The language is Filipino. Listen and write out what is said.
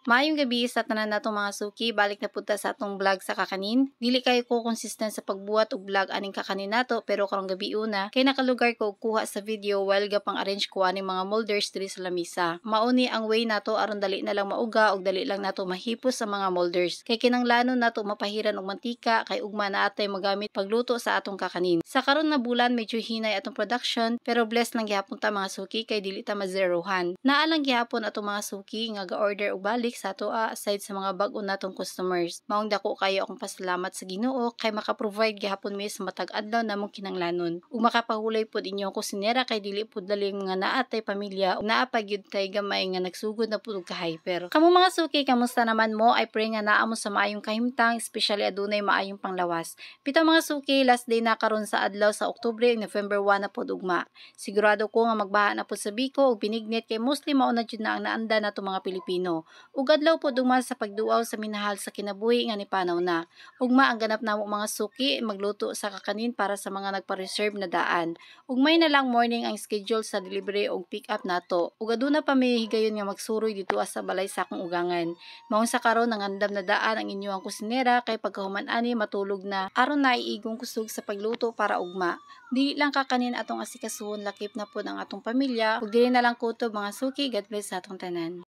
Maayong gabi sa tanan natong mga suki, balik na punta sa atong vlog sa kakanin. Dili kayo ko consistent sa pagbuhat og vlog aning kakanin nato, pero karong gabi una kay nakalugar ko og kuha sa video while gapang arrange ko aning mga molders diri sa lamisa. Mauni ang way nato aron dali na lang mauga og dali lang nato mahipos sa mga molders. Kay kinanglanon nato mapahiran og mantika kay ugma na atay magamit pagluto sa atong kakanin. Sa karon na bulan medyo hinay atong production, pero blessed lang gihapon ta mga suki kay dili ta mazerohan. Naa lang gihapon atong mga suki nga ga-order og balik sa atoa aside sa mga bag-o natong customers. Maong dako kayo akong pasalamat sa Ginoo kay maka-provide gihapon mi sa matag adlaw namong kinanglanon. Ug makapahulay pud inyong kusinera kay dili pud dali nga naa tay pamilya ug naa pa gyud tay gamay nga nagsugod na pud og ka-hyper. Kamo mga suki, kamusta naman mo? I pray nga naa mo sa maayong kahimtang, especially adunay maayong panglawas. Pito mga suki, last day na karon sa adlaw sa Oktubre ug November 1 na pud ugma. Sigurado ko nga magbaha na pud sa Biko ug binignit kay mostly mao na jud na ang naanda nato mga Pilipino. Ug adlaw po duman sa pagduaw sa minahal sa kinabuhi nga nipanaw na. Ugma ang ganap namo mga suki magluto sa kakanin para sa mga nagpa-reserve na daan. Ugmay na lang morning ang schedule sa delivery ug pick up nato. Ug aduna pa may higayon nga magsuroy dito sa balay sa akong ugangan. Maong sa karon ang andam na daan ang inyong kusinera kay pagkahuman ani matulog na aron na iigong kusog sa pagluto para ugma. Dili lang kakanin atong asikasuhon, lakip na pud ang atong pamilya ug dili na lang kutob mga suki. God bless sa atong tanan.